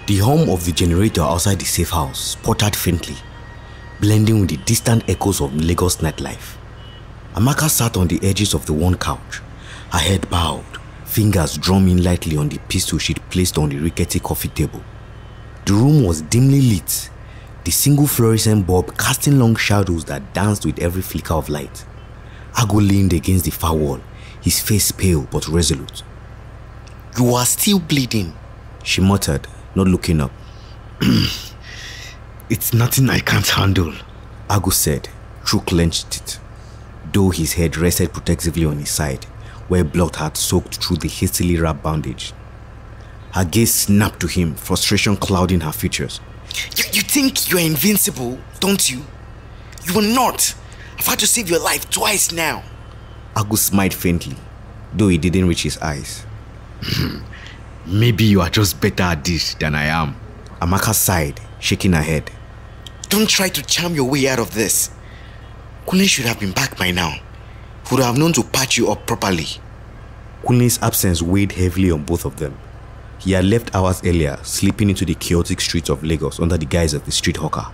The hum of the generator outside the safe house sputtered faintly, blending with the distant echoes of Lagos nightlife. Amaka sat on the edges of the worn couch, her head bowed, fingers drumming lightly on the pistol she'd placed on the rickety coffee table. The room was dimly lit, the single fluorescent bulb casting long shadows that danced with every flicker of light. Agu leaned against the far wall, his face pale but resolute. "You are still bleeding," she muttered, not looking up. "It's nothing I can't handle," Agu said, through clenched teeth, though his head rested protectively on his side, where blood had soaked through the hastily wrapped bandage. Her gaze snapped to him, frustration clouding her features. You think you're invincible, don't you? You are not. I've had to save your life twice now." Agu smiled faintly, though it didn't reach his eyes. "Maybe you are just better at this than I am." Amaka sighed, shaking her head. "Don't try to charm your way out of this. Kunle should have been back by now. He would have known to patch you up properly." Kunle's absence weighed heavily on both of them. He had left hours earlier, slipping into the chaotic streets of Lagos under the guise of a street hawker,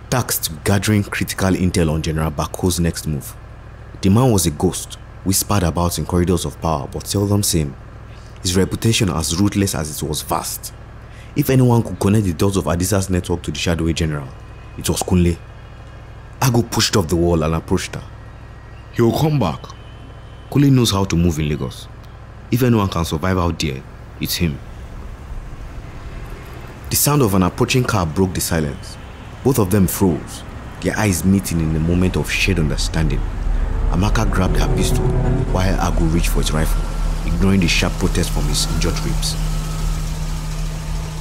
tasked with gathering critical intel on General Bako's next move. The man was a ghost, whispered about in corridors of power but seldom seen. His reputation as ruthless as it was vast. If anyone could connect the dots of Adisa's network to the shadowy general, it was Kunle. Agu pushed off the wall and approached her. "He'll come back. Kunle knows how to move in Lagos. If anyone can survive out there, it's him." The sound of an approaching car broke the silence. Both of them froze, their eyes meeting in a moment of shared understanding. Amaka grabbed her pistol while Agu reached for his rifle, ignoring the sharp protest from his injured ribs.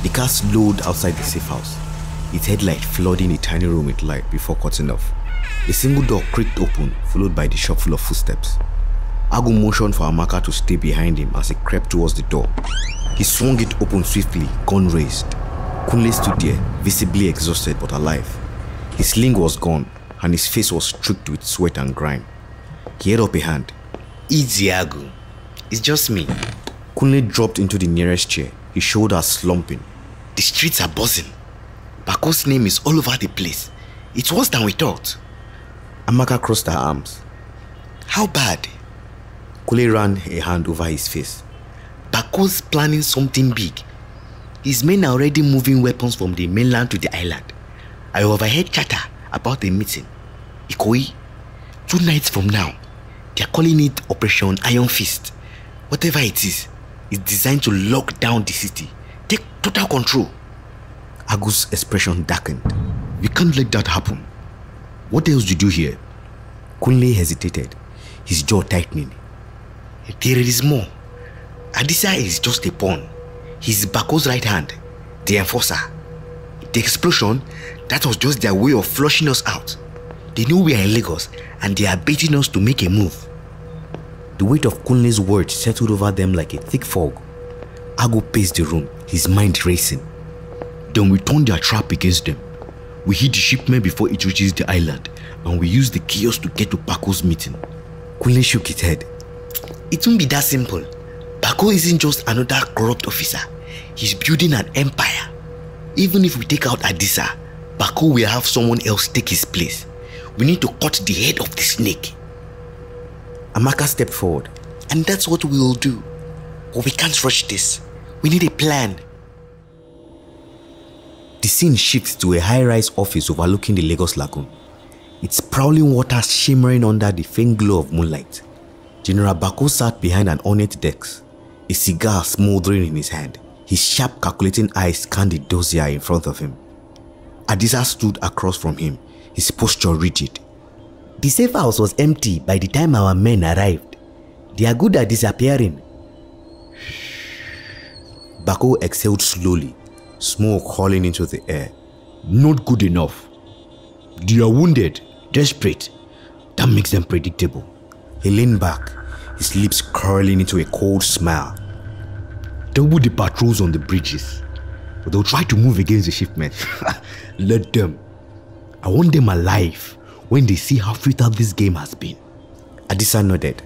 The car slowed outside the safe house, its headlight flooding the tiny room with light before cutting off. A single door creaked open, followed by the shuffle of footsteps. Agu motioned for Amaka to stay behind him as he crept towards the door. He swung it open swiftly, gun raised. Kunle stood there, visibly exhausted but alive. His sling was gone, and his face was streaked with sweat and grime. He held up a hand. "Easy, Agu. It's just me." Kunle dropped into the nearest chair, his shoulders slumping. "The streets are buzzing. Bako's name is all over the place. It's worse than we thought." Amaka crossed her arms. "How bad?" Kunle ran a hand over his face. "Bako's planning something big. His men are already moving weapons from the mainland to the island. I overheard chatter about a meeting. Ikoyi, 2 nights from now, they are calling it Operation Iron Fist. Whatever it is, it's designed to lock down the city, take total control." Agu's expression darkened. "We can't let that happen. What else did you hear?" Kunle hesitated, his jaw tightening. "There is more. Adisa is just a pawn. He's Bako's right hand, the enforcer. The explosion, that was just their way of flushing us out. They know we are in Lagos and they are baiting us to make a move." The weight of Kunle's words settled over them like a thick fog. Agu paced the room, his mind racing. "Then we turn their trap against them. We hit the shipment before it reaches the island, and we use the chaos to get to Bako's meeting." Kunle shook his head. "It won't be that simple. Bako isn't just another corrupt officer. He's building an empire. Even if we take out Adisa, Bako will have someone else take his place. We need to cut the head of the snake." Amaka stepped forward. "And that's what we will do. But we can't rush this. We need a plan." The scene shifts to a high-rise office overlooking the Lagos Lagoon, its prowling waters shimmering under the faint glow of moonlight. General Bako sat behind an ornate desk, a cigar smoldering in his hand. His sharp, calculating eyes scanned the dossier in front of him. Adisa stood across from him, his posture rigid. "The safe house was empty by the time our men arrived. They are good at disappearing." Bako exhaled slowly, smoke hurling into the air. "Not good enough. They are wounded, desperate. That makes them predictable." He leaned back, his lips curling into a cold smile. "Double the patrols on the bridges. But they'll try to move against the shipment. Let them. I want them alive when they see how futile this game has been." Adisa nodded.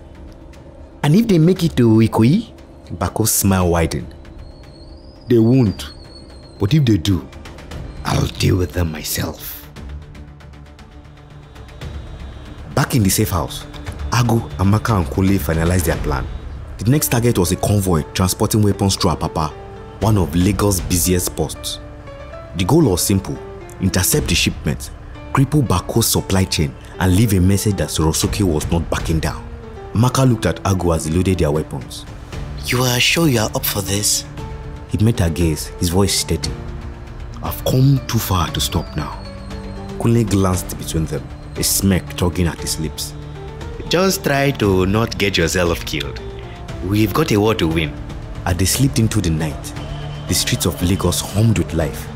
"And if they make it to Ikoyi?" Bako's smile widened. "They won't. But if they do, I'll deal with them myself. Back in the safe house, Agu, Amaka and Kule finalized their plan. The next target was a convoy transporting weapons through Apapa, one of Lagos' busiest posts. The goal was simple: intercept the shipment, cripple Bako's supply chain, and leave a message that Sorosuke was not backing down. Amaka looked at Agu as he loaded their weapons. You are sure you are up for this? He met her gaze, his voice steady. I've come too far to stop now. Kule glanced between them, a smirk tugging at his lips. Just try to not get yourself killed. We've got a war to win. As they slipped into the night, the streets of Lagos hummed with life.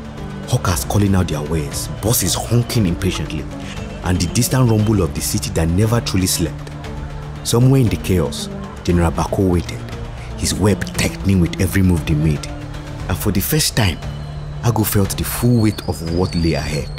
Hawkers calling out their wares, bosses honking impatiently, and the distant rumble of the city that never truly slept. Somewhere in the chaos, General Bako waited, his web tightening with every move they made. And for the first time, Agu felt the full weight of what lay ahead.